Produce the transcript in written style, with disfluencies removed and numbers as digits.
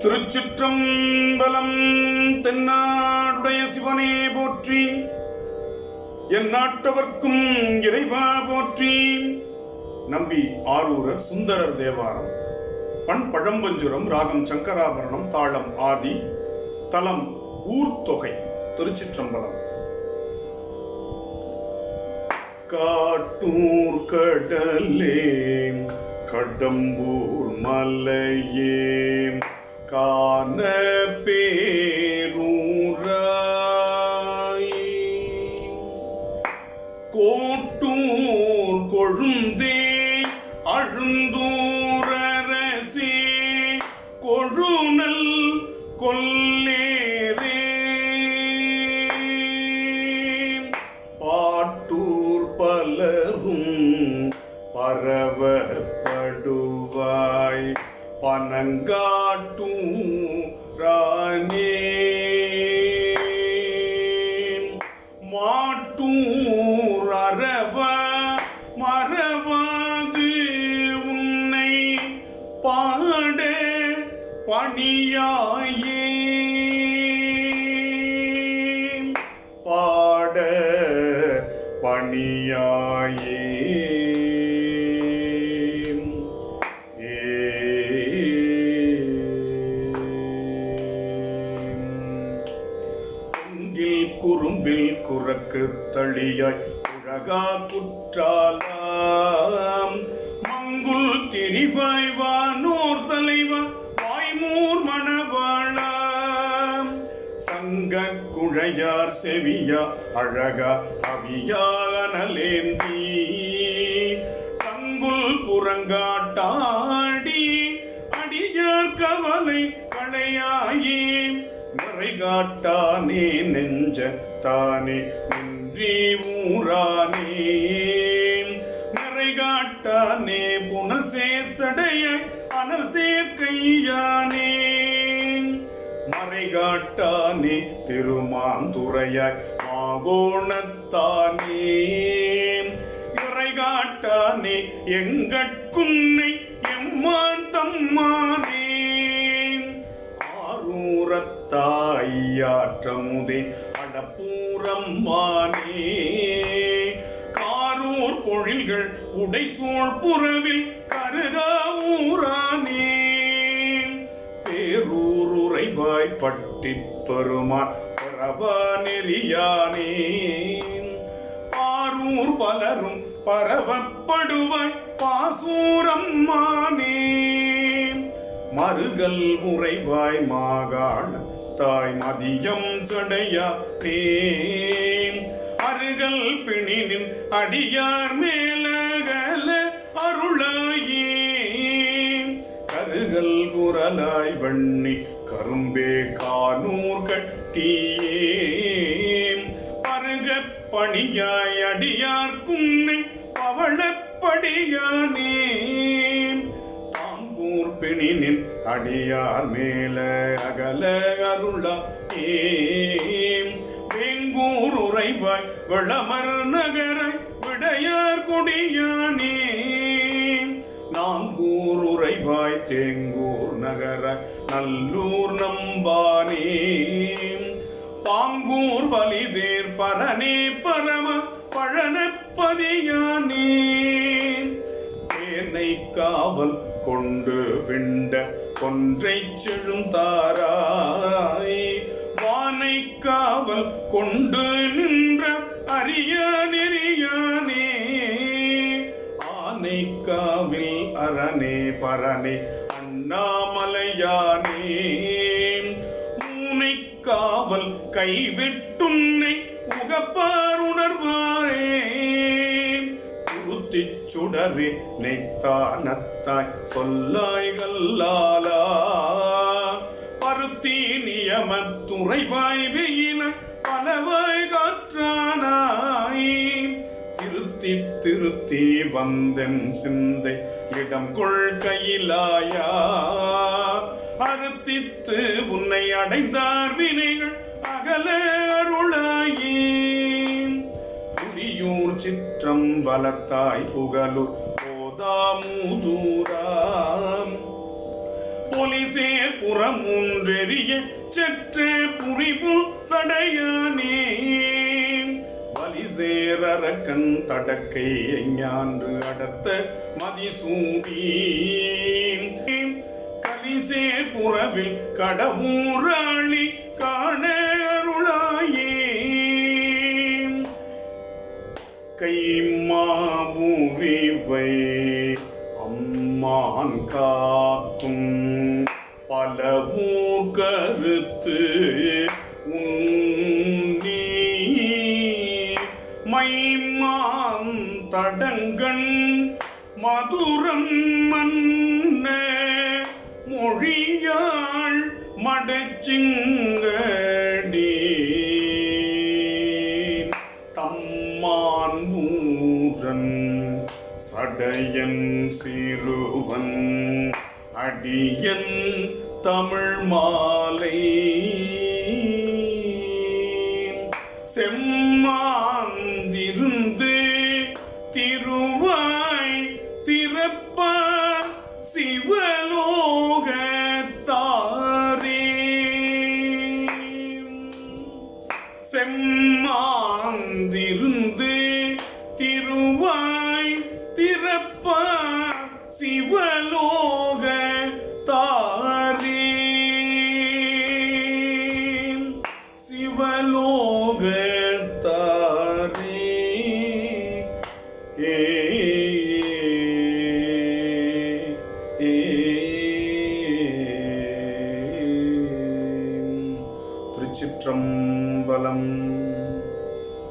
திருச்சிற்றம்பலம். தென்னாடுடைய சிவனே போற்றி, என் நாட்டவர்க்கும் இறைவா போற்றி. நம்பி ஆரூரர் சுந்தரர் தேவாரம். பண் பழம்பஞ்சுரம், ராகம் சங்கராபரணம், தாளம் ஆதி, தலம் ஊர்த்தொகை. திருச்சிற்றம்பலம். காட்டூர் கடலே கடம்பூர் மலையே காண பேரூராய் கோட்டூர் கொழுந்தே அழுந்தூரரசே கொழுநல் கொல்லேரே பாட்டூர் பலரும் பரவப்படுவாய் பனங்காட்டூரானே மாட்டூர் அரவ மறவாது உன்னை பாட பணியாயே பாட பணியாயே குறும்பில் குறக்கு தளியாய் உலகா குற்றாலாம் மங்குல் திரிவாய் வானோர் தலைவா வாய்மூர் மணவாளாம் சங்க குழையார் செவியா அழகா அவியா அனலேந்தி தங்குல் புறங்காட்டாடி அடியார் கவலை களையாயே நிறைகாட்டானே நெஞ்ச தானே நின்றி ஊரானே நிறைகாட்டானே புனல் சேர்சடைய அனல் சேர்க்கையானே மறைகாட்டானே திருமாந்துறையாய் மாகோணத்தானே இறைகாட்டானே எங்கட்குன்னை எம்மான் தம்மானே தாயாற்றமுதே அடப்பூரம்மானே காரூர் பொழில்கள் உடைசூழ் புறவில் கருகா ஊரானே பேரூர் உறைவாய் பட்டி பெருமான் பரவா நெறியானே பாரூர் பலரும் பரவப்படுவாய் பாசூரம்மானே மருகல் உறைவாய் மாகாண தாய் மதியம் சடையா தேம் அருகல் பிணினின் அடியார் மேலகல அருளாயே கருகல் குரலாய் வண்ணி கரும்பே கானூர் கட்டியே பருக பணியாய் அடியார் குன்னை பவளப்படியானே பிணினின் அடியார் மேல அகல அருளா வெங்கூர் உறைவாய் விளமர் நகராய் விடையார் கொடியானே நாங்கூர் உறைவாய் தேங்கூர் நகராய் நல்லூர் நம்பானே பாங்கூர் பலிதேர் பரனே பரம பழனப்பதியானே தேனை காவல் கொண்டு விண்ட கொன்றை செழுந்தாராய் வானை காவல் கொண்டு நின்ற அரிய நெறியானே ஆனை காவில் அரணே பரணே அண்ணாமலையானே மூனை காவல் கைவிட்டுன்னை உகப்பார் உணர்வாரே சுடரே நெய்த்தானத்தாய் சொல்லாய் கல்லாலா பருத்தி நியமத்துறைவாய் வெயின பலவாய் காற்றானாய் திருத்தி திருத்தி வந்தன் சிந்தை இடம் கொள்கையிலாயா அறுத்தித்து உன்னை அடைந்தார் வினைகள் அகல அருளாயே புலியூர் சிற்றம் வலத்தாய் புகழூர் போதாமுதூராம் பொலி கலிசேர் புறமூன்றெறிய செற்ற புரிபுல் சடையானே வலிசேரக்கன் தடக்கை ஞான்று அடர்த்த மதிசூடி கலிசேர் புறவில் கடவுராளி காண அருளாயே கைமாவுரிவை அம்மான் காக்கும் பல ஊர் கருத்து உன்னி மைமான் தடங்கண் மதுரம் மன்ன மொழியாள் மடச்சிங்கடி தம்மான் ஊரன் சடையன் சிறுவன் அடியன் தமிழ் மாலை செம்மாந்திருந்து திருவாய் திறப்ப சிவலோகத்தாரே செம்மாந்திருந்து திருவாய் திறப்ப சிவலோக தாரே சிவலோக தாரே ஏ திருச்சிற்றம்பலம்.